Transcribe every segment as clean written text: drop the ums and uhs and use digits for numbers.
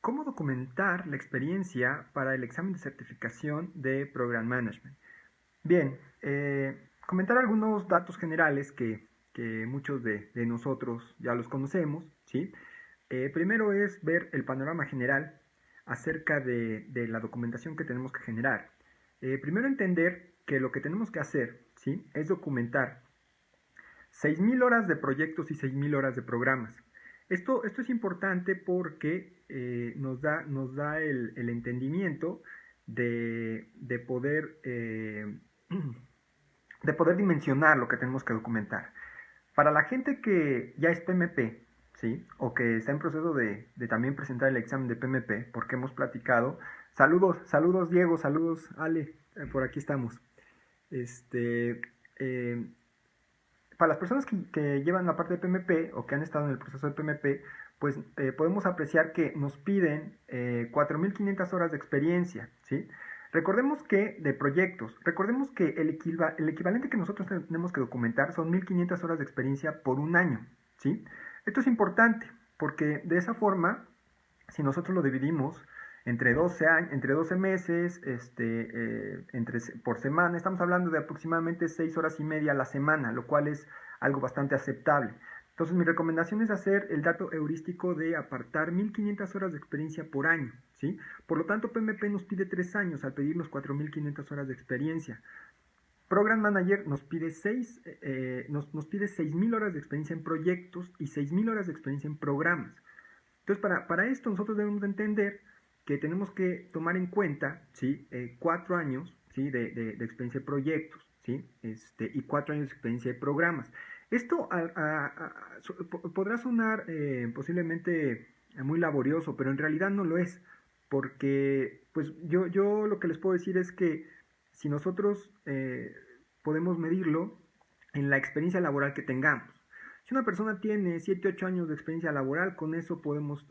¿Cómo documentar la experiencia para el examen de certificación de Program Management? Bien, comentar algunos datos generales que muchos de nosotros ya los conocemos, ¿sí? Primero es ver el panorama general acerca de la documentación que tenemos que generar. Primero entender que lo que tenemos que hacer, ¿sí? Es documentar 6.000 horas de proyectos y 6.000 horas de programas. Esto es importante porque nos da el entendimiento de poder, de poder dimensionar lo que tenemos que documentar. Para la gente que ya es PMP, ¿sí? O que está en proceso de también presentar el examen de PMP, porque hemos platicado. Saludos Diego, saludos Ale, por aquí estamos. Este, eh, para las personas que llevan la parte de PMP o que han estado en el proceso de PMP, pues podemos apreciar que nos piden 4.500 horas de experiencia, ¿sí? Recordemos que de proyectos, recordemos que el equivalente que nosotros tenemos que documentar son 1.500 horas de experiencia por un año, ¿sí? Esto es importante porque de esa forma, si nosotros lo dividimos entre 12 meses, por semana, estamos hablando de aproximadamente 6 horas y media a la semana, lo cual es algo bastante aceptable. Entonces mi recomendación es hacer el dato heurístico de apartar 1.500 horas de experiencia por año, ¿sí? Por lo tanto, PMP nos pide 3 años al pedirnos 4.500 horas de experiencia. Program Manager nos pide 6.000 horas de experiencia en proyectos y 6.000 horas de experiencia en programas. Entonces, para esto nosotros debemos de entender que tenemos que tomar en cuenta, ¿sí? 4 años, ¿sí? de experiencia de proyectos, ¿sí? Y 4 años de experiencia de programas. Esto podrá sonar posiblemente muy laborioso, pero en realidad no lo es, porque pues yo lo que les puedo decir es que si nosotros podemos medirlo en la experiencia laboral que tengamos. Si una persona tiene 7, 8 años de experiencia laboral, con eso podemos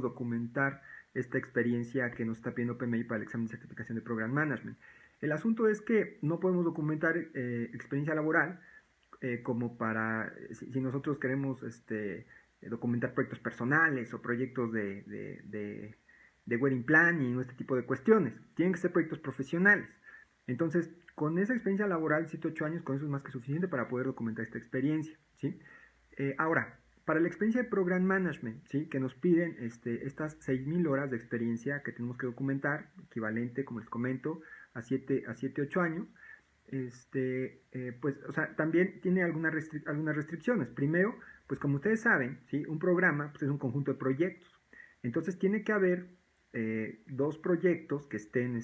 documentar esta experiencia que nos está pidiendo PMI para el examen de certificación de Program Management. El asunto es que no podemos documentar experiencia laboral como para, si nosotros queremos documentar proyectos personales o proyectos de wedding planning o este tipo de cuestiones. Tienen que ser proyectos profesionales. Entonces, con esa experiencia laboral, 7 8 años, con eso es más que suficiente para poder documentar esta experiencia, ¿sí? Ahora, para la experiencia de Program Management, ¿sí? Que nos piden estas 6.000 horas de experiencia que tenemos que documentar, equivalente, como les comento, a 7 8 años, pues, o sea, también tiene algunas restricciones. Primero, pues como ustedes saben, ¿sí? Un programa pues, es un conjunto de proyectos. Entonces tiene que haber dos proyectos que estén,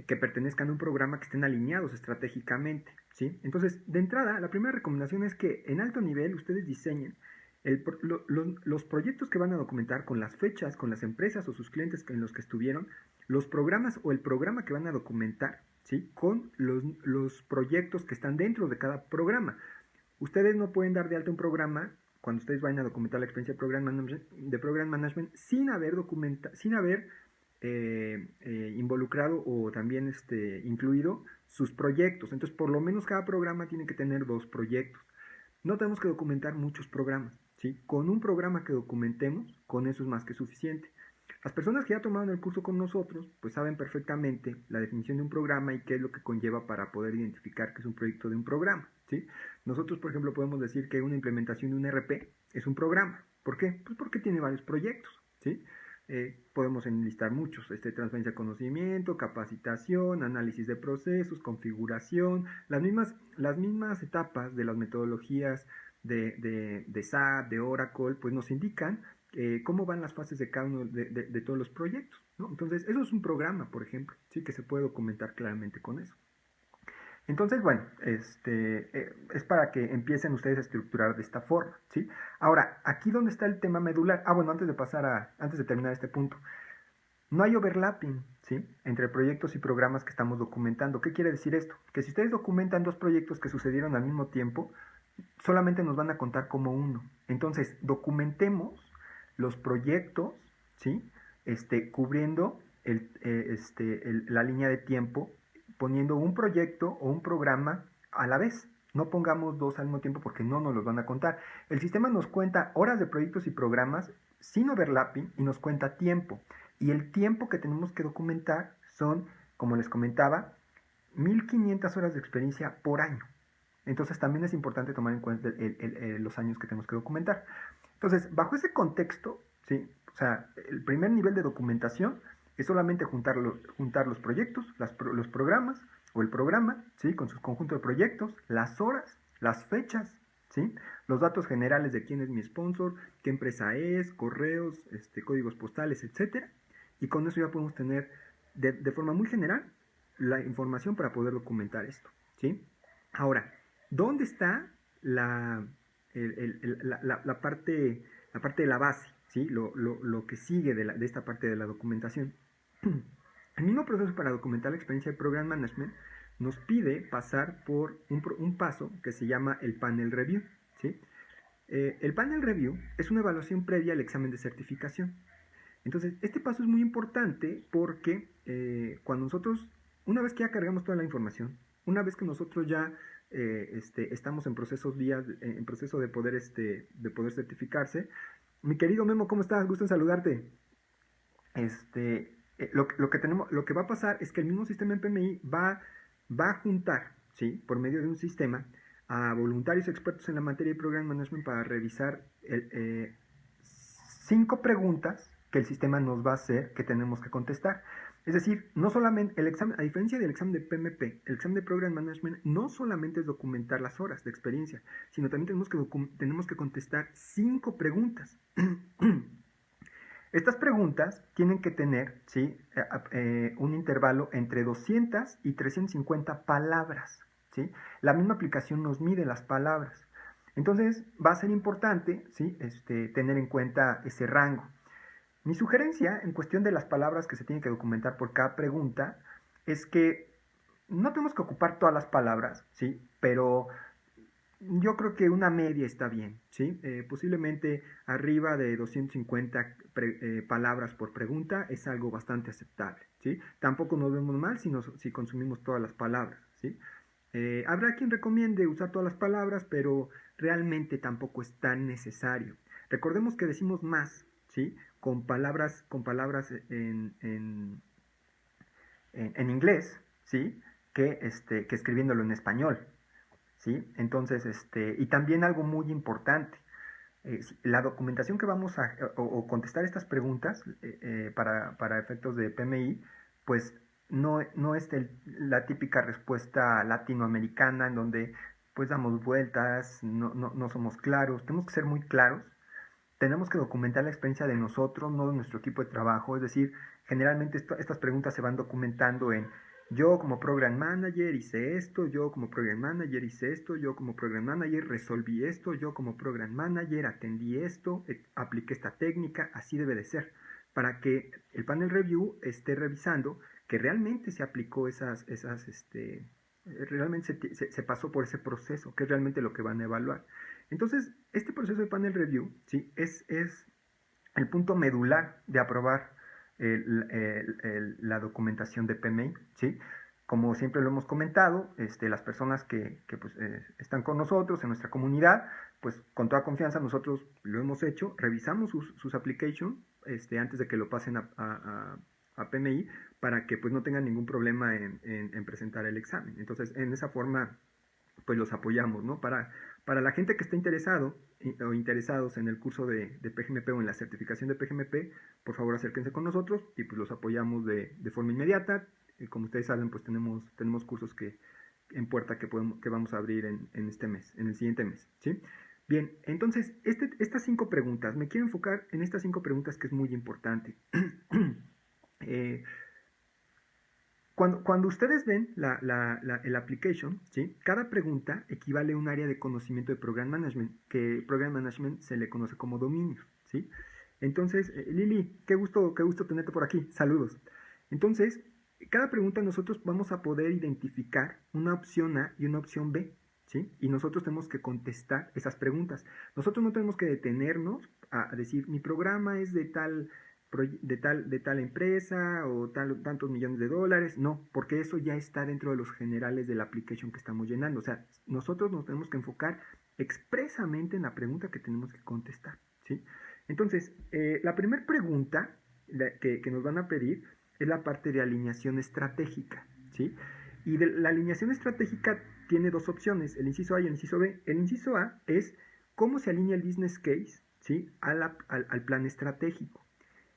que pertenezcan a un programa que estén alineados estratégicamente, ¿sí? Entonces, de entrada, la primera recomendación es que en alto nivel ustedes diseñen los proyectos que van a documentar con las fechas, con las empresas o sus clientes en los que estuvieron, los programas o el programa que van a documentar, ¿sí? Con los proyectos que están dentro de cada programa. Ustedes no pueden dar de alta un programa cuando ustedes vayan a documentar la experiencia de Program Management sin haber involucrado o también incluido sus proyectos. Entonces, por lo menos cada programa tiene que tener 2 proyectos. No tenemos que documentar muchos programas, ¿sí? Con un programa que documentemos, con eso es más que suficiente. Las personas que ya tomaron el curso con nosotros, pues saben perfectamente la definición de un programa y qué es lo que conlleva para poder identificar que es un proyecto de un programa, ¿sí? Nosotros, por ejemplo, podemos decir que una implementación de un RP es un programa. ¿Por qué? Pues porque tiene varios proyectos, ¿sí? Podemos enlistar muchos, transferencia de conocimiento, capacitación, análisis de procesos, configuración, las mismas etapas de las metodologías de SAP, de Oracle, pues nos indican cómo van las fases de cada uno de todos los proyectos, ¿no? Entonces, eso es un programa, por ejemplo, ¿sí? Que se puede documentar claramente con eso. Entonces, bueno, es para que empiecen ustedes a estructurar de esta forma, ¿sí? Ahora, aquí donde está el tema medular. Bueno, antes de terminar este punto, no hay overlapping, ¿sí? Entre proyectos y programas que estamos documentando. ¿Qué quiere decir esto? Que si ustedes documentan 2 proyectos que sucedieron al mismo tiempo, solamente nos van a contar como uno. Entonces, documentemos los proyectos, ¿sí? Cubriendo la línea de tiempo, poniendo un proyecto o un programa a la vez. No pongamos 2 al mismo tiempo porque no nos los van a contar. El sistema nos cuenta horas de proyectos y programas sin overlapping y nos cuenta tiempo. Y el tiempo que tenemos que documentar son, como les comentaba, 1500 horas de experiencia por año. Entonces también es importante tomar en cuenta los años que tenemos que documentar. Entonces, bajo ese contexto, ¿sí? O sea, el primer nivel de documentación es solamente juntar los proyectos, los programas o el programa, ¿sí? Con sus conjuntos de proyectos, las horas, las fechas, ¿sí? Los datos generales de quién es mi sponsor, qué empresa es, correos, códigos postales, etcétera. Y con eso ya podemos tener de forma muy general la información para poder documentar esto, ¿sí? Ahora, ¿dónde está la parte de la base? ¿Sí? Lo que sigue de esta parte de la documentación. El mismo proceso para documentar la experiencia de Program Management nos pide pasar por un paso que se llama el Panel Review, ¿sí? El Panel Review es una evaluación previa al examen de certificación. Entonces, este paso es muy importante porque cuando nosotros, una vez que ya cargamos toda la información, una vez que nosotros ya estamos en en proceso de poder certificarse, mi querido Memo, ¿cómo estás? Gusto en saludarte. Lo que va a pasar es que el mismo sistema en PMI va a juntar, ¿sí? Por medio de un sistema, a voluntarios expertos en la materia de Program Management para revisar 5 preguntas que el sistema nos va a hacer que tenemos que contestar. Es decir, no solamente el examen, a diferencia del examen de PMP, el examen de Program Management no solamente es documentar las horas de experiencia, sino también tenemos que contestar 5 preguntas. Estas preguntas tienen que tener, ¿sí? Un intervalo entre 200 y 350 palabras, ¿sí? La misma aplicación nos mide las palabras. Entonces va a ser importante, ¿sí? Tener en cuenta ese rango. Mi sugerencia en cuestión de las palabras que se tienen que documentar por cada pregunta es que no tenemos que ocupar todas las palabras, ¿sí? Pero yo creo que una media está bien, ¿sí? Posiblemente arriba de 250 palabras por pregunta es algo bastante aceptable, ¿sí? Tampoco nos vemos mal si consumimos todas las palabras, ¿sí? Habrá quien recomiende usar todas las palabras, pero realmente tampoco es tan necesario. Recordemos que decimos más, ¿sí? Con palabras en inglés, ¿sí? Que escribiéndolo en español, ¿sí? Entonces, y también algo muy importante, la documentación que vamos o contestar estas preguntas para efectos de PMI, pues no es la típica respuesta latinoamericana en donde pues damos vueltas, no somos claros, tenemos que ser muy claros, tenemos que documentar la experiencia de nosotros, no de nuestro equipo de trabajo, es decir, generalmente estas preguntas se van documentando en yo como program manager hice esto, yo como program manager hice esto, yo como program manager resolví esto, yo como program manager atendí esto, apliqué esta técnica, así debe de ser, para que el panel review esté revisando que realmente se aplicó realmente se pasó por ese proceso, que es realmente lo que van a evaluar. Entonces, este proceso de panel review, ¿sí? es el punto medular de aprobar la documentación de PMI, ¿sí? Como siempre lo hemos comentado, las personas que pues, están con nosotros en nuestra comunidad, pues con toda confianza nosotros lo hemos hecho, revisamos sus applications antes de que lo pasen a PMI para que pues no tengan ningún problema en presentar el examen. Entonces, en esa forma, pues los apoyamos, ¿no? Para la gente que está interesado o interesados en el curso de PGMP o en la certificación de PGMP, por favor acérquense con nosotros y pues los apoyamos de forma inmediata. Como ustedes saben, pues tenemos cursos en puerta que vamos a abrir en este mes, en el siguiente mes, ¿sí? Bien, entonces, estas 5 preguntas, me quiero enfocar en estas 5 preguntas que es muy importante. Cuando ustedes ven el application, ¿sí? Cada pregunta equivale a un área de conocimiento de Program Management, que Program Management se le conoce como dominio, ¿sí? Entonces, Lili, qué gusto tenerte por aquí, saludos. Entonces, cada pregunta nosotros vamos a poder identificar una opción A y una opción B, ¿sí? Y nosotros tenemos que contestar esas preguntas. Nosotros no tenemos que detenernos a decir, mi programa es de tal empresa o tantos millones de dólares, no, porque eso ya está dentro de los generales de la application que estamos llenando. O sea, nosotros nos tenemos que enfocar expresamente en la pregunta que tenemos que contestar, ¿sí? Entonces, la primera pregunta que nos van a pedir es la parte de alineación estratégica, ¿sí? Y de la alineación estratégica tiene dos opciones, el inciso A y el inciso B. El inciso A es cómo se alinea el business case, ¿sí? Al plan estratégico.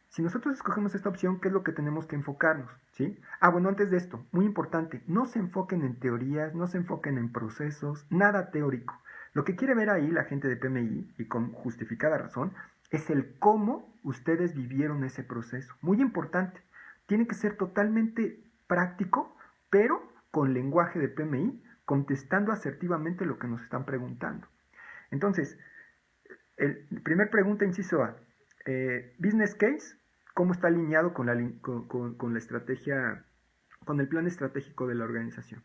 Si nosotros escogemos esta opción, ¿qué es lo que tenemos que enfocarnos? ¿Sí? Bueno, antes de esto, muy importante, no se enfoquen en teorías, no se enfoquen en procesos, nada teórico. Lo que quiere ver ahí la gente de PMI, y con justificada razón, es el cómo ustedes vivieron ese proceso. Muy importante, tiene que ser totalmente práctico, pero con lenguaje de PMI, contestando asertivamente lo que nos están preguntando. Entonces, primer pregunta, inciso A. Business case, ¿cómo está alineado con la estrategia, con el plan estratégico de la organización?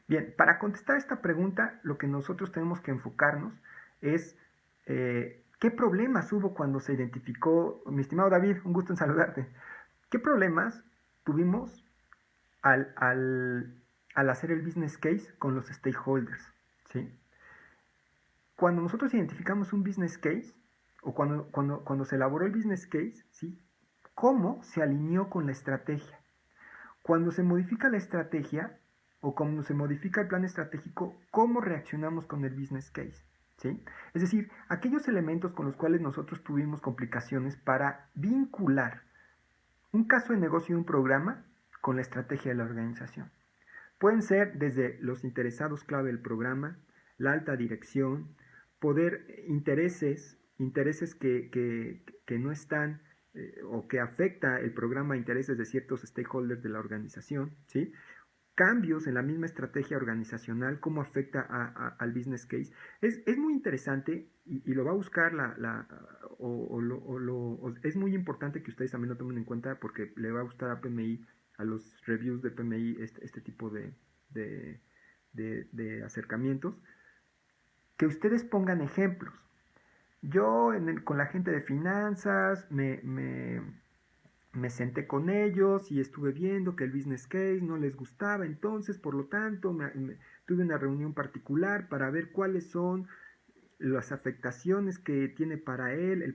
Bien, para contestar esta pregunta, lo que nosotros tenemos que enfocarnos es qué problemas hubo cuando se identificó, mi estimado David, un gusto en saludarte, qué problemas tuvimos al hacer el business case con los stakeholders, ¿sí? Cuando nosotros identificamos un business case, o cuando se elaboró el business case, ¿sí? ¿Cómo se alineó con la estrategia? Cuando se modifica la estrategia, o cuando se modifica el plan estratégico, ¿cómo reaccionamos con el business case? ¿Sí? Es decir, aquellos elementos con los cuales nosotros tuvimos complicaciones para vincular un caso de negocio y un programa con la estrategia de la organización. Pueden ser desde los interesados clave del programa, la alta dirección, intereses que no están o que afecta el programa a intereses de ciertos stakeholders de la organización, ¿sí? Cambios en la misma estrategia organizacional, cómo afecta al business case. Es muy interesante y lo va a buscar es muy importante que ustedes también lo tomen en cuenta porque le va a gustar a PMI, a los reviews de PMI, este tipo de, de acercamientos, que ustedes pongan ejemplos. Yo con la gente de finanzas me senté con ellos y estuve viendo que el business case no les gustaba, entonces por lo tanto tuve una reunión particular para ver cuáles son las afectaciones que tiene para él el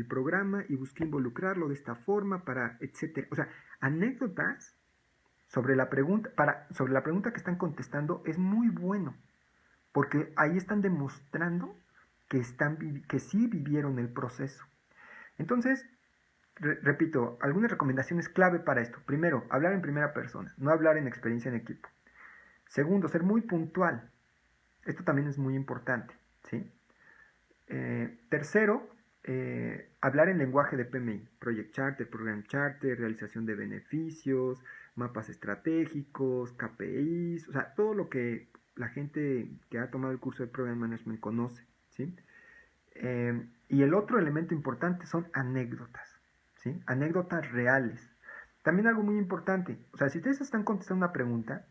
programa y busqué involucrarlo de esta forma para etcétera. O sea, anécdotas sobre la pregunta que están contestando es muy bueno, porque ahí están demostrando que sí vivieron el proceso. Entonces, repito, algunas recomendaciones clave para esto. Primero, hablar en primera persona, no hablar en experiencia en equipo. Segundo, ser muy puntual. Esto también es muy importante, ¿sí? Tercero, hablar en lenguaje de PMI, Project Charter, Program Charter, realización de beneficios, mapas estratégicos, KPIs, o sea, todo lo que la gente que ha tomado el curso de Program Management conoce, ¿sí? Y el otro elemento importante son anécdotas, ¿sí? Anécdotas reales. También algo muy importante, o sea, si ustedes están contestando una pregunta,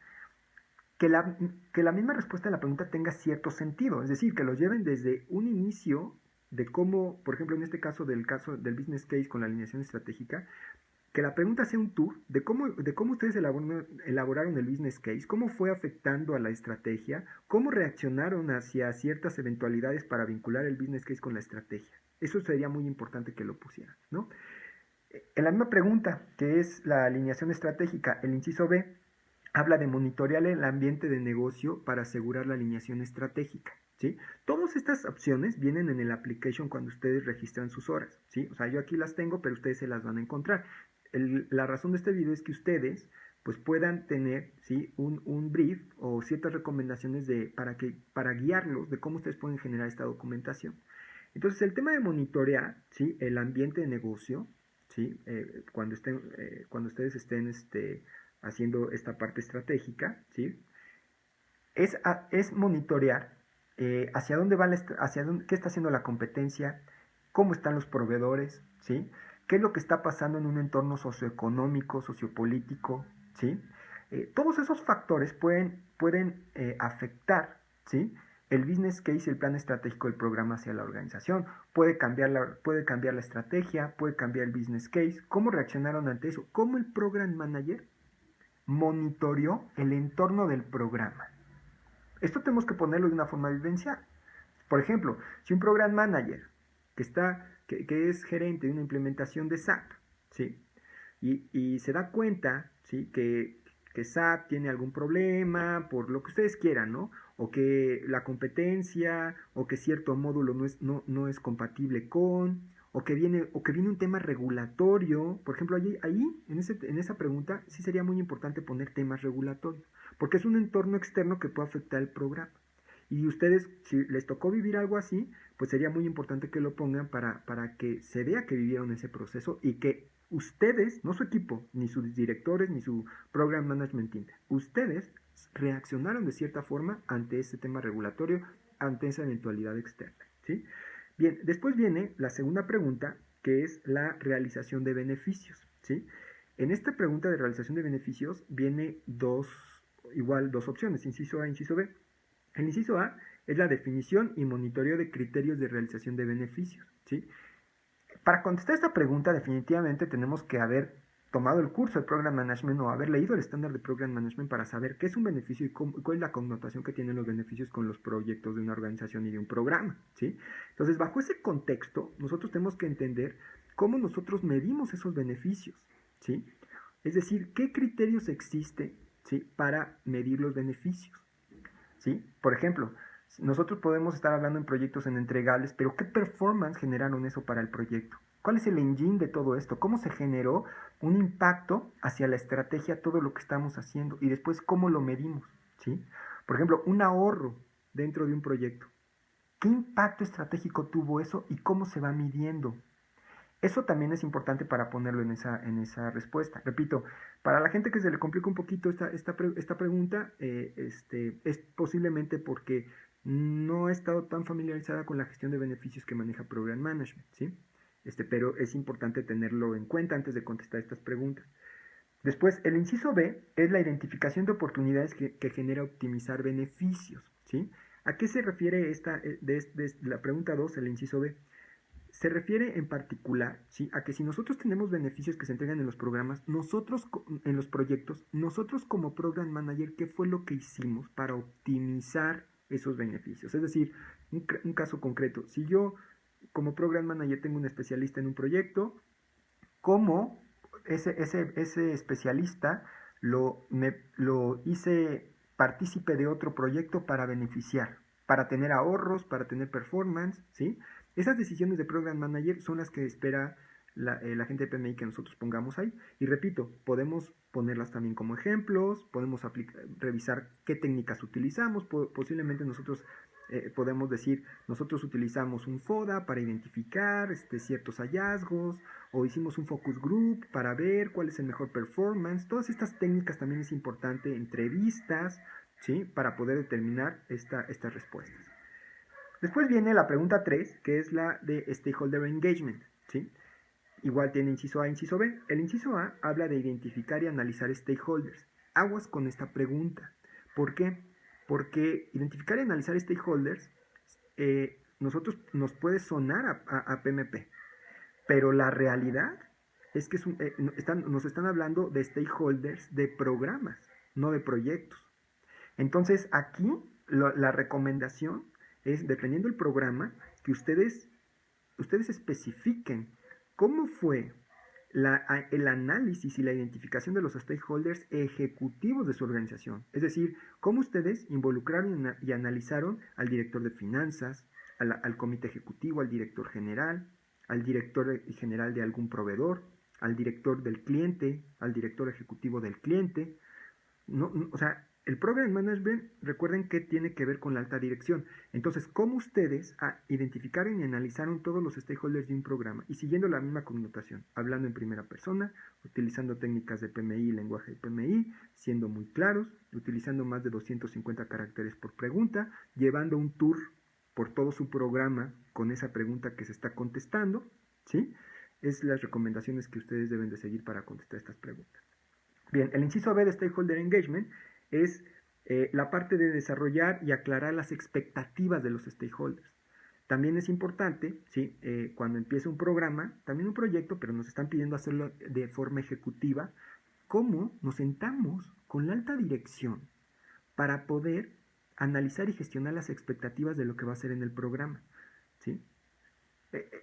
que la misma respuesta a la pregunta tenga cierto sentido, es decir, que lo lleven desde un inicio de cómo, por ejemplo, en este caso del business case con la alineación estratégica, que la pregunta sea un tour de cómo ustedes elaboraron el business case, cómo fue afectando a la estrategia, cómo reaccionaron hacia ciertas eventualidades para vincular el business case con la estrategia. Eso sería muy importante que lo pusieran, ¿no? En la misma pregunta, que es la alineación estratégica, el inciso B, habla de monitorear el ambiente de negocio para asegurar la alineación estratégica, ¿sí? Todas estas opciones vienen en el application cuando ustedes registran sus horas, ¿sí? O sea, yo aquí las tengo, pero ustedes se las van a encontrar. La razón de este video es que ustedes pues puedan tener, ¿sí? un brief o ciertas recomendaciones para guiarlos de cómo ustedes pueden generar esta documentación. Entonces, el tema de monitorear, ¿sí? El ambiente de negocio, ¿sí? Cuando ustedes estén haciendo esta parte estratégica, ¿sí? Es monitorear hacia dónde va qué está haciendo la competencia, cómo están los proveedores, ¿sí? Qué es lo que está pasando en un entorno socioeconómico, sociopolítico, ¿sí? Todos esos factores pueden afectar, ¿sí? El business case y el plan estratégico del programa hacia la organización. Puede cambiar la estrategia, puede cambiar el business case. ¿Cómo reaccionaron ante eso? ¿Cómo el program manager monitoreó el entorno del programa? Esto tenemos que ponerlo de una forma vivencial. Por ejemplo, si un program manager que está que es gerente de una implementación de SAP, ¿sí? Y se da cuenta, ¿sí? Que SAP tiene algún problema, por lo que ustedes quieran, ¿no? O que la competencia, o que cierto módulo no es compatible con, o que viene un tema regulatorio. Por ejemplo, en esa pregunta, sí sería muy importante poner temas regulatorios, porque es un entorno externo que puede afectar el programa. Y ustedes, si les tocó vivir algo así, pues sería muy importante que lo pongan para que se vea que vivieron ese proceso y que ustedes, no su equipo, ni sus directores, ni su program management team, ustedes reaccionaron de cierta forma ante ese tema regulatorio, ante esa eventualidad externa, ¿sí? Bien, después viene la segunda pregunta, que es la realización de beneficios, ¿sí? En esta pregunta de realización de beneficios viene dos opciones, inciso A, inciso B. El inciso A es la definición y monitoreo de criterios de realización de beneficios, ¿sí? Para contestar esta pregunta, definitivamente tenemos que haber tomado el curso de Program Management o haber leído el estándar de Program Management para saber qué es un beneficio y cuál es la connotación que tienen los beneficios con los proyectos de una organización y de un programa, ¿sí? Entonces, bajo ese contexto, nosotros tenemos que entender cómo nosotros medimos esos beneficios, ¿sí? Es decir, qué criterios existen, ¿sí? Para medir los beneficios, ¿sí? Por ejemplo, nosotros podemos estar hablando en proyectos en entregables, pero ¿qué performance generaron eso para el proyecto? ¿Cuál es el engine de todo esto? ¿Cómo se generó un impacto hacia la estrategia, todo lo que estamos haciendo? Y después, ¿cómo lo medimos? ¿Sí? Por ejemplo, un ahorro dentro de un proyecto. ¿Qué impacto estratégico tuvo eso y cómo se va midiendo? Eso también es importante para ponerlo en esa respuesta. Repito, para la gente que se le complica un poquito esta pregunta, es posiblemente porque no ha estado tan familiarizada con la gestión de beneficios que maneja Program Management, ¿sí? Pero es importante tenerlo en cuenta antes de contestar estas preguntas. Después, el inciso B es la identificación de oportunidades que genera optimizar beneficios, ¿sí? ¿A qué se refiere la pregunta 2, el inciso B? Se refiere en particular, ¿sí? A que si nosotros tenemos beneficios que se entregan en los programas, en los proyectos, nosotros como Program Manager, ¿qué fue lo que hicimos para optimizar esos beneficios? Es decir, un caso concreto, si yo como Program Manager tengo un especialista en un proyecto, ¿cómo ese especialista lo hice partícipe de otro proyecto para beneficiar, para tener ahorros, para tener performance, ¿sí? Esas decisiones de Program Manager son las que espera la gente de PMI que nosotros pongamos ahí. Y repito, podemos ponerlas también como ejemplos, podemos revisar qué técnicas utilizamos, posiblemente nosotros podemos decir, nosotros utilizamos un FODA para identificar ciertos hallazgos, o hicimos un focus group para ver cuál es el mejor performance. Todas estas técnicas también es importante, entrevistas, ¿sí? Para poder determinar estas respuestas. Después viene la pregunta 3, que es la de Stakeholder Engagement, ¿sí? Igual tiene inciso A, inciso B. El inciso A habla de identificar y analizar stakeholders. Aguas con esta pregunta. ¿Por qué? Porque identificar y analizar stakeholders nosotros nos puede sonar a PMP, pero la realidad es que nos están hablando de stakeholders de programas, no de proyectos. Entonces aquí la recomendación es, dependiendo del programa, que ustedes especifiquen cómo fue el análisis y la identificación de los stakeholders ejecutivos de su organización. Es decir, cómo ustedes involucraron y analizaron al director de finanzas, al comité ejecutivo, al director general, al director general de algún proveedor, al director del cliente, al director ejecutivo del cliente. O sea, el Program Management, recuerden que tiene que ver con la alta dirección. Entonces, ¿cómo ustedes identificaron y analizaron todos los stakeholders de un programa? Y siguiendo la misma connotación, hablando en primera persona, utilizando técnicas de PMI y lenguaje de PMI, siendo muy claros, utilizando más de 250 caracteres por pregunta, llevando un tour por todo su programa con esa pregunta que se está contestando, ¿sí? Es las recomendaciones que ustedes deben de seguir para contestar estas preguntas. Bien, el inciso B de Stakeholder Engagement es la parte de desarrollar y aclarar las expectativas de los stakeholders. También es importante, ¿sí? Cuando empieza un programa, también un proyecto, pero nos están pidiendo hacerlo de forma ejecutiva, cómo nos sentamos con la alta dirección para poder analizar y gestionar las expectativas de lo que va a ser en el programa, ¿sí?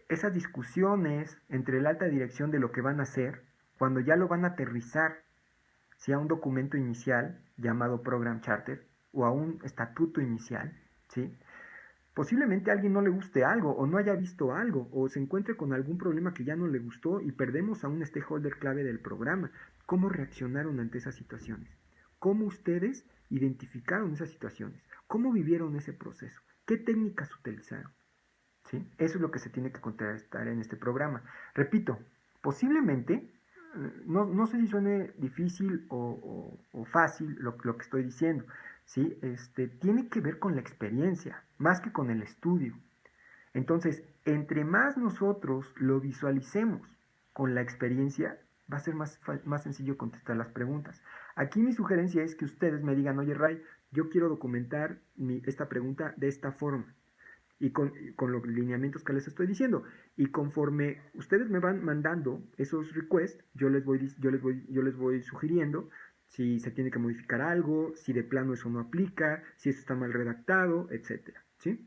esas discusiones entre la alta dirección de lo que van a hacer, cuando ya lo van a aterrizar, si a un documento inicial llamado Program Charter o a un estatuto inicial, ¿sí? Posiblemente a alguien no le guste algo o no haya visto algo o se encuentre con algún problema que ya no le gustó y perdemos a un stakeholder clave del programa. ¿Cómo reaccionaron ante esas situaciones? ¿Cómo ustedes identificaron esas situaciones? ¿Cómo vivieron ese proceso? ¿Qué técnicas utilizaron? ¿Sí? Eso es lo que se tiene que contestar en este programa. Repito, posiblemente, no sé si suene difícil o fácil lo que estoy diciendo, ¿sí? Tiene que ver con la experiencia, más que con el estudio. Entonces, entre más nosotros lo visualicemos con la experiencia, va a ser más sencillo contestar las preguntas. Aquí mi sugerencia es que ustedes me digan, oye Ray, yo quiero documentar esta pregunta de esta forma y con los lineamientos que les estoy diciendo. Y conforme ustedes me van mandando esos requests, yo les voy sugiriendo si se tiene que modificar algo, si de plano eso no aplica, si eso está mal redactado, etcétera, ¿sí?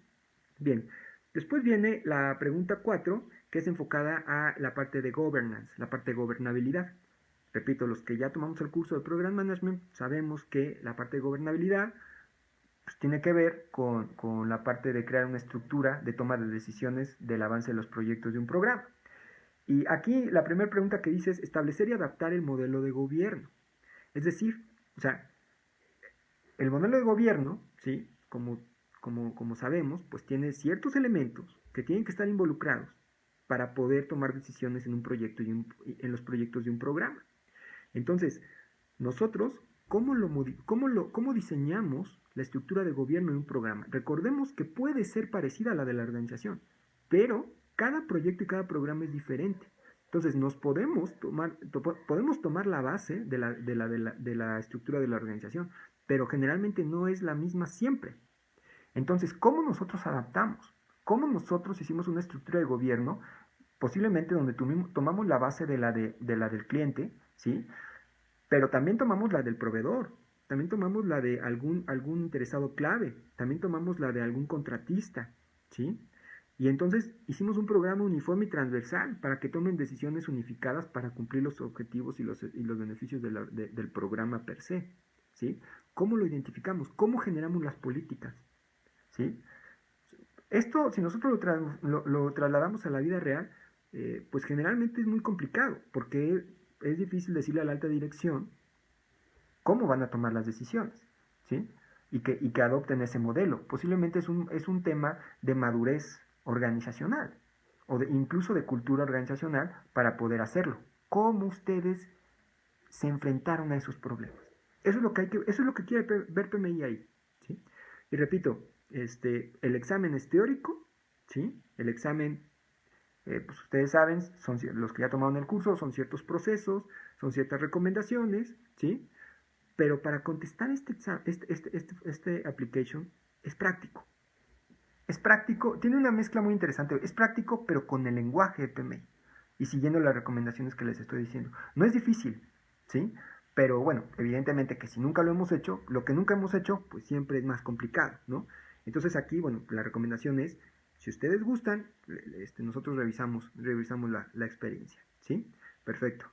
Bien, después viene la pregunta 4, que es enfocada a la parte de governance, la parte de gobernabilidad. Repito, los que ya tomamos el curso de Program Management sabemos que la parte de gobernabilidad pues tiene que ver con la parte de crear una estructura de toma de decisiones del avance de los proyectos de un programa. Y aquí la primera pregunta que dice es establecer y adaptar el modelo de gobierno. Es decir, o sea, el modelo de gobierno, ¿sí? Como sabemos, pues tiene ciertos elementos que tienen que estar involucrados para poder tomar decisiones en un proyecto en los proyectos de un programa. Entonces, nosotros, ¿cómo diseñamos la estructura de gobierno de un programa? Recordemos que puede ser parecida a la de la organización, pero cada proyecto y cada programa es diferente. Entonces, podemos tomar la base de la estructura de la organización, pero generalmente no es la misma siempre. Entonces, ¿cómo nosotros adaptamos? ¿Cómo nosotros hicimos una estructura de gobierno, posiblemente donde tomamos la base de la del cliente, ¿sí? Pero también tomamos la del proveedor, también tomamos la de algún interesado clave, también tomamos la de algún contratista, ¿sí? Y entonces hicimos un programa uniforme y transversal para que tomen decisiones unificadas para cumplir los objetivos y los beneficios del programa per se, ¿sí? ¿Cómo lo identificamos? ¿Cómo generamos las políticas? ¿Sí? Esto, si nosotros lo trasladamos a la vida real, pues generalmente es muy complicado, porque es difícil decirle a la alta dirección cómo van a tomar las decisiones, ¿sí? Y que adopten ese modelo. Posiblemente es un tema de madurez organizacional o incluso de cultura organizacional para poder hacerlo. ¿Cómo ustedes se enfrentaron a esos problemas? Eso es lo que quiere ver PMI ahí, ¿sí? Y repito, el examen es teórico, ¿sí? El examen, pues ustedes saben, son los que ya tomaron el curso, son ciertos procesos, son ciertas recomendaciones, ¿sí? Pero para contestar este application es práctico. Es práctico, tiene una mezcla muy interesante. Es práctico, pero con el lenguaje de PMI y siguiendo las recomendaciones que les estoy diciendo. No es difícil, ¿sí? Pero bueno, evidentemente que si nunca lo hemos hecho, lo que nunca hemos hecho, pues siempre es más complicado, ¿no? Entonces aquí, bueno, la recomendación es, si ustedes gustan, nosotros revisamos la experiencia, ¿sí? Perfecto.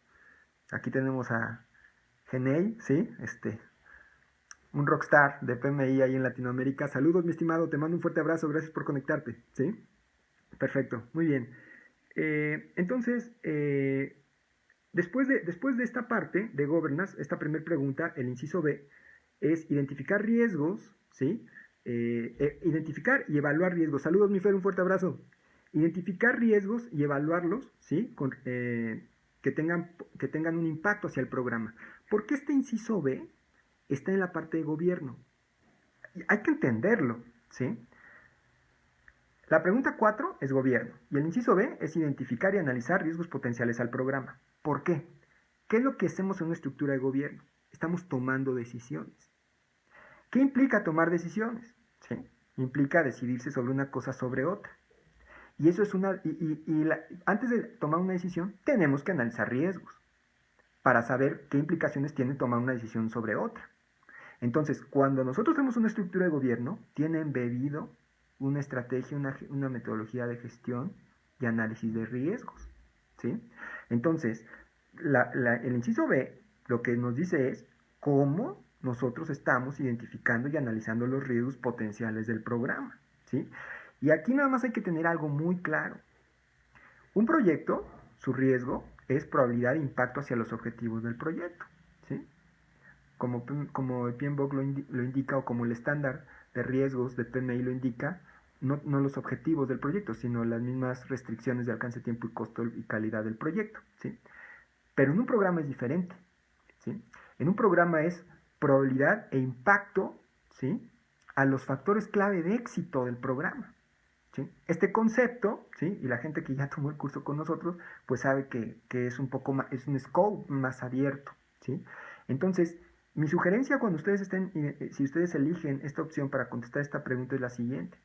Aquí tenemos a Genei, ¿sí? Un rockstar de PMI ahí en Latinoamérica. Saludos, mi estimado, te mando un fuerte abrazo, gracias por conectarte, ¿sí? Perfecto, muy bien. Entonces, después de esta parte de governance, esta primera pregunta, el inciso B, es identificar riesgos, ¿sí? Identificar y evaluar riesgos. Saludos, mi Fer, un fuerte abrazo. Identificar riesgos y evaluarlos, ¿sí? Que tengan un impacto hacia el programa. ¿Por qué este inciso B está en la parte de gobierno? Hay que entenderlo, ¿sí? La pregunta 4 es gobierno y el inciso B es identificar y analizar riesgos potenciales al programa. ¿Por qué? ¿Qué es lo que hacemos en una estructura de gobierno? Estamos tomando decisiones. ¿Qué implica tomar decisiones? ¿Sí? Implica decidirse sobre una cosa sobre otra. Y eso es antes de tomar una decisión, tenemos que analizar riesgos para saber qué implicaciones tiene tomar una decisión sobre otra. Entonces, cuando nosotros tenemos una estructura de gobierno, tiene embebido una estrategia, una metodología de gestión y análisis de riesgos, ¿sí? Entonces, el inciso B lo que nos dice es cómo nosotros estamos identificando y analizando los riesgos potenciales del programa, ¿sí? Y aquí nada más hay que tener algo muy claro. Un proyecto, su riesgo es probabilidad de impacto hacia los objetivos del proyecto, ¿sí? Como el PMBOK lo indica o como el estándar de riesgos de PMI lo indica, no los objetivos del proyecto, sino las mismas restricciones de alcance, tiempo y costo y calidad del proyecto, ¿sí? Pero en un programa es diferente, ¿sí? En un programa es probabilidad e impacto, ¿sí?, a los factores clave de éxito del programa, ¿sí? Este concepto, ¿sí?, y la gente que ya tomó el curso con nosotros, pues sabe que es un poco más, es un scope más abierto, ¿sí? Entonces, mi sugerencia cuando ustedes si ustedes eligen esta opción para contestar esta pregunta es la siguiente.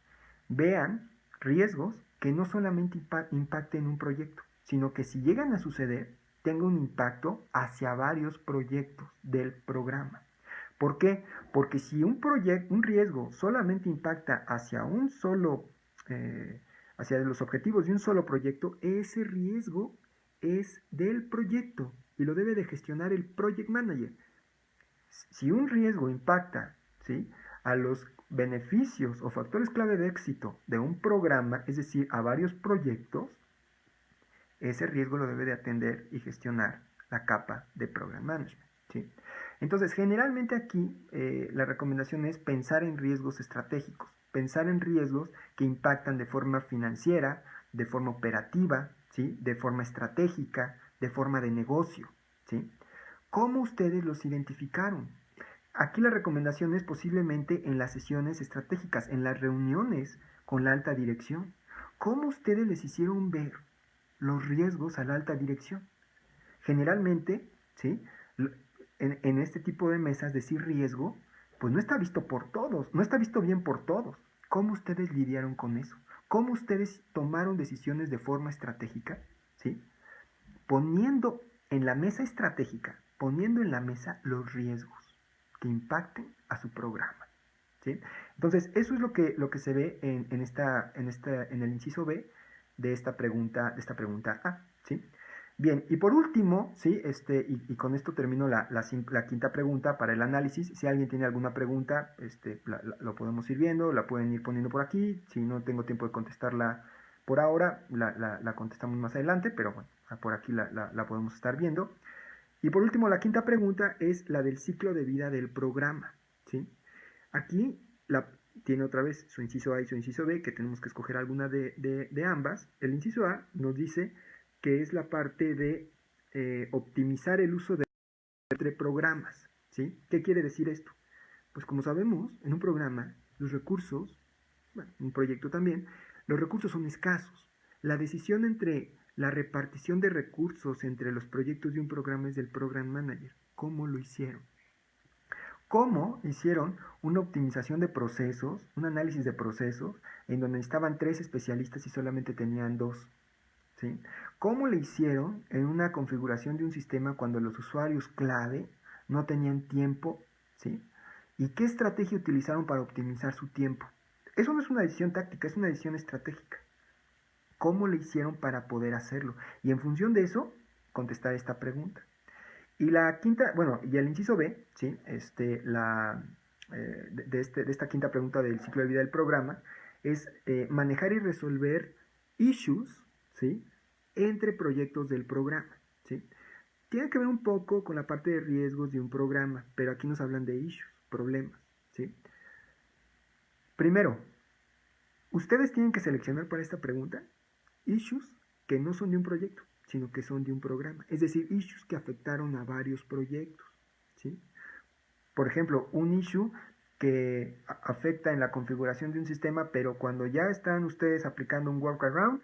Vean riesgos que no solamente impacten un proyecto, sino que si llegan a suceder, tenga un impacto hacia varios proyectos del programa. ¿Por qué? Porque si un riesgo solamente impacta hacia un solo, hacia los objetivos de un solo proyecto, ese riesgo es del proyecto y lo debe de gestionar el project manager. Si un riesgo impacta, ¿sí?, a los beneficios o factores clave de éxito de un programa, es decir, a varios proyectos, ese riesgo lo debe de atender y gestionar la capa de Program Management, ¿sí? Entonces, generalmente aquí la recomendación es pensar en riesgos estratégicos, pensar en riesgos que impactan de forma financiera, de forma operativa, ¿sí?, de forma estratégica, de forma de negocio, ¿sí? ¿Cómo ustedes los identificaron? Aquí la recomendación es posiblemente en las sesiones estratégicas, en las reuniones con la alta dirección. ¿Cómo ustedes les hicieron ver los riesgos a la alta dirección? Generalmente, ¿sí?, en este tipo de mesas decir riesgo, pues no está visto por todos, no está visto bien por todos. ¿Cómo ustedes lidiaron con eso? ¿Cómo ustedes tomaron decisiones de forma estratégica? ¿Sí? Poniendo en la mesa estratégica, poniendo en la mesa los riesgos que impacten a su programa, ¿sí? Entonces, eso es lo que se ve en el inciso B de esta pregunta A, ¿sí? Bien, y por último, ¿sí?, y con esto termino la quinta pregunta para el análisis. Si alguien tiene alguna pregunta, lo podemos ir viendo, la pueden ir poniendo por aquí. Si no tengo tiempo de contestarla por ahora, la contestamos más adelante, pero bueno, por aquí la podemos estar viendo. Y por último, la quinta pregunta es la del ciclo de vida del programa, ¿sí? Aquí tiene otra vez su inciso A y su inciso B, que tenemos que escoger alguna de ambas. El inciso A nos dice que es la parte de optimizar el uso de entre programas, ¿sí? ¿Qué quiere decir esto? Pues como sabemos, en un programa, los recursos, bueno, un proyecto también, los recursos son escasos. La decisión entre la repartición de recursos entre los proyectos de un programa es del Program Manager. ¿Cómo lo hicieron? ¿Cómo hicieron una optimización de procesos, un análisis de procesos, en donde estaban 3 especialistas y solamente tenían 2? ¿Sí? ¿Cómo le hicieron en una configuración de un sistema cuando los usuarios clave no tenían tiempo? ¿Sí? ¿Y qué estrategia utilizaron para optimizar su tiempo? Eso no es una decisión táctica, es una decisión estratégica. ¿Cómo le hicieron para poder hacerlo? Y en función de eso, contestar esta pregunta. Y la quinta, bueno, y el inciso B, ¿sí?, de esta quinta pregunta del ciclo de vida del programa, es manejar y resolver issues, ¿sí?, entre proyectos del programa, ¿sí? Tiene que ver un poco con la parte de riesgos de un programa, pero aquí nos hablan de issues, problemas, ¿sí? Primero, ustedes tienen que seleccionar para esta pregunta issues que no son de un proyecto, sino que son de un programa. Es decir, issues que afectaron a varios proyectos, ¿sí? Por ejemplo, un issue que afecta en la configuración de un sistema, pero cuando ya están ustedes aplicando un workaround,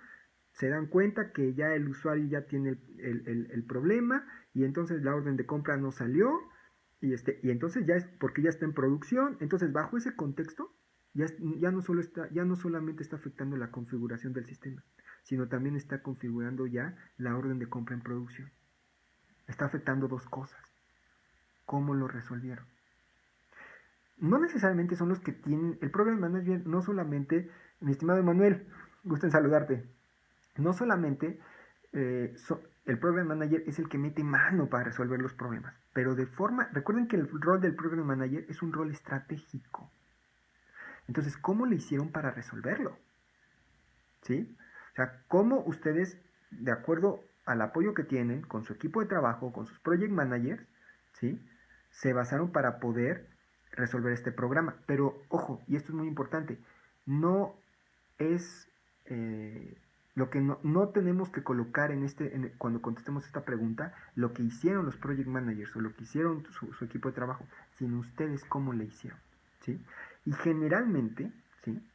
se dan cuenta que ya el usuario ya tiene el problema y entonces la orden de compra no salió y entonces ya es porque ya está en producción. Entonces, bajo ese contexto, ya no solamente está afectando la configuración del sistema, sino también está configurando ya la orden de compra en producción. Está afectando 2 cosas. ¿Cómo lo resolvieron? No necesariamente son los que tienen el Program Manager, no solamente, mi estimado Emanuel, gusto en saludarte. No solamente el Program Manager es el que mete mano para resolver los problemas, pero recuerden que el rol del Program Manager es un rol estratégico. Entonces, ¿cómo le hicieron para resolverlo? ¿Sí? O sea, ¿cómo ustedes, de acuerdo al apoyo que tienen con su equipo de trabajo, con sus project managers, ¿sí? Se basaron para poder resolver este programa? Pero, ojo, y esto es muy importante, no es lo que no tenemos que colocar cuando contestemos esta pregunta, lo que hicieron los project managers o lo que hicieron su equipo de trabajo, sino ustedes cómo le hicieron, ¿sí? Y generalmente, ¿sí?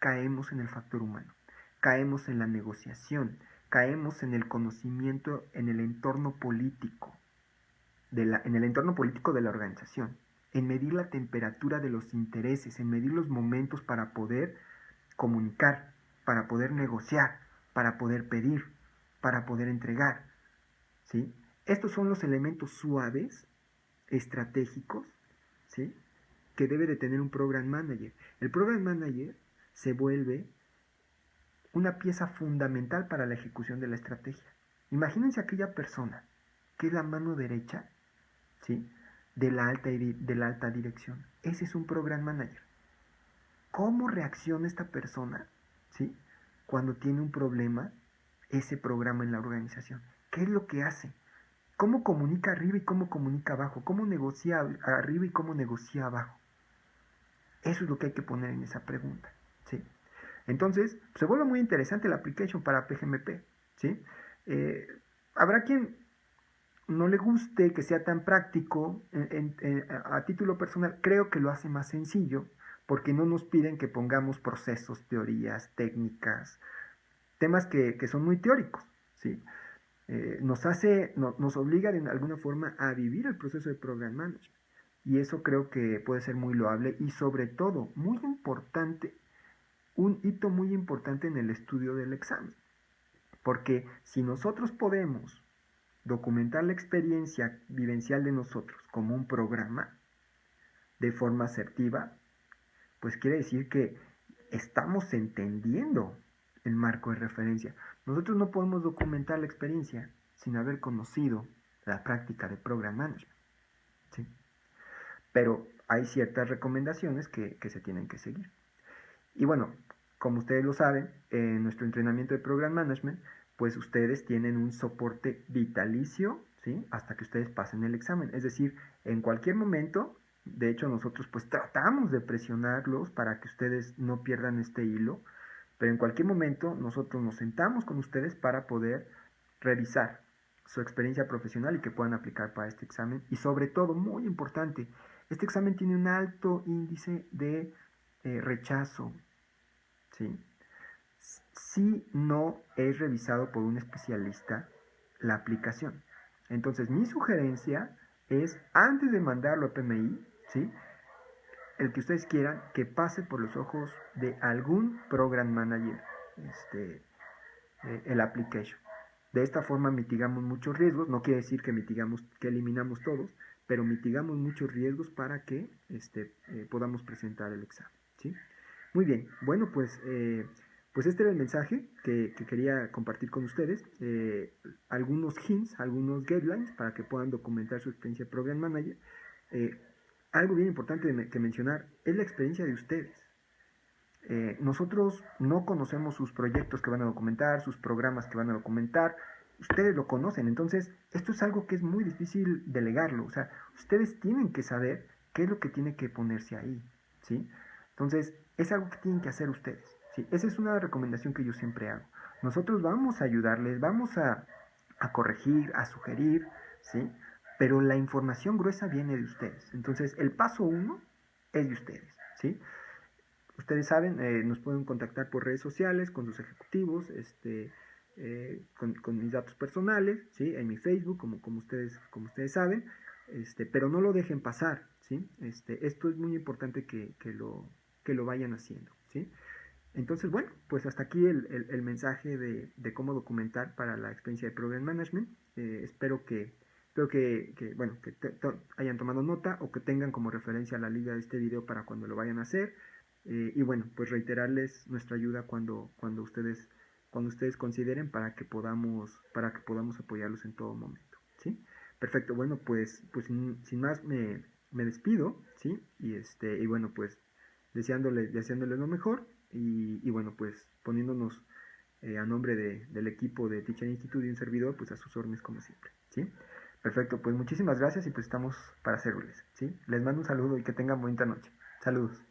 Caemos en el factor humano, caemos en la negociación, caemos en el conocimiento en el entorno político, en el entorno político de la organización, en medir la temperatura de los intereses, en medir los momentos para poder comunicar, para poder negociar, para poder pedir, para poder entregar, ¿sí? Estos son los elementos suaves, estratégicos, ¿sí? Que debe de tener un program manager. El program manager se vuelve una pieza fundamental para la ejecución de la estrategia. Imagínense aquella persona que es la mano derecha, ¿sí? De la alta dirección. Ese es un program manager. ¿Cómo reacciona esta persona, ¿sí? Cuando tiene un problema, ese programa en la organización? ¿Qué es lo que hace? ¿Cómo comunica arriba y cómo comunica abajo? ¿Cómo negocia arriba y cómo negocia abajo? Eso es lo que hay que poner en esa pregunta, ¿sí? Entonces, se vuelve muy interesante la application para PGMP, ¿sí? Eh, Habrá quien no le guste que sea tan práctico. A título personal, creo que lo hace más sencillo porque no nos piden que pongamos procesos, teorías, técnicas, temas que son muy teóricos, ¿sí? Nos obliga de alguna forma a vivir el proceso de program management. Y eso creo que puede ser muy loable y sobre todo muy importante, un hito muy importante en el estudio del examen. Porque si nosotros podemos documentar la experiencia vivencial de nosotros como un programa de forma asertiva, pues quiere decir que estamos entendiendo el marco de referencia. Nosotros no podemos documentar la experiencia sin haber conocido la práctica de program management, ¿sí? Pero hay ciertas recomendaciones que se tienen que seguir. Y bueno, como ustedes lo saben, en nuestro entrenamiento de program management, pues ustedes tienen un soporte vitalicio, ¿sí? Hasta que ustedes pasen el examen. Es decir, en cualquier momento, de hecho nosotros pues tratamos de presionarlos para que ustedes no pierdan este hilo, pero en cualquier momento nosotros nos sentamos con ustedes para poder revisar su experiencia profesional y que puedan aplicar para este examen. Y sobre todo, muy importante, este examen tiene un alto índice de rechazo, ¿sí? Si no es revisado por un especialista la aplicación. Entonces, mi sugerencia es, antes de mandarlo a PMI, ¿sí? El que ustedes quieran, que pase por los ojos de algún program manager el application. De esta forma mitigamos muchos riesgos, no quiere decir que eliminamos todos, pero mitigamos muchos riesgos para que podamos presentar el examen, ¿sí? Muy bien, bueno, pues este era el mensaje que quería compartir con ustedes. Algunos hints, algunos guidelines para que puedan documentar su experiencia de Program Manager. Eh, Algo bien importante que mencionar es la experiencia de ustedes. Nosotros no conocemos sus proyectos que van a documentar, sus programas que van a documentar. Ustedes lo conocen, entonces esto es algo que es muy difícil delegarlo. O sea, ustedes tienen que saber qué es lo que tiene que ponerse ahí, ¿sí? Entonces, es algo que tienen que hacer ustedes, ¿sí? Esa es una recomendación que yo siempre hago. Nosotros vamos a ayudarles, vamos a corregir, a sugerir, ¿sí? Pero la información gruesa viene de ustedes. Entonces, el paso uno es de ustedes, ¿sí? Ustedes saben, nos pueden contactar por redes sociales con sus ejecutivos, con mis datos personales, ¿sí? En mi Facebook, como ustedes saben, pero no lo dejen pasar, ¿sí? Esto es muy importante que lo vayan haciendo, ¿sí? Entonces, bueno, pues hasta aquí el mensaje de cómo documentar para la experiencia de Program Management. Espero que hayan tomado nota o que tengan como referencia la liga de este video para cuando lo vayan a hacer. Y bueno, pues reiterarles nuestra ayuda cuando ustedes cuando ustedes consideren para que podamos apoyarlos en todo momento, ¿sí? Perfecto, bueno, pues sin más me despido, ¿sí? Y bueno, pues deseándoles lo mejor y bueno, pues poniéndonos a nombre del equipo de Teacher Institute y un servidor, pues a sus órdenes como siempre, ¿sí? Perfecto, pues muchísimas gracias y pues estamos para servirles, ¿sí? Les mando un saludo y que tengan bonita noche. Saludos.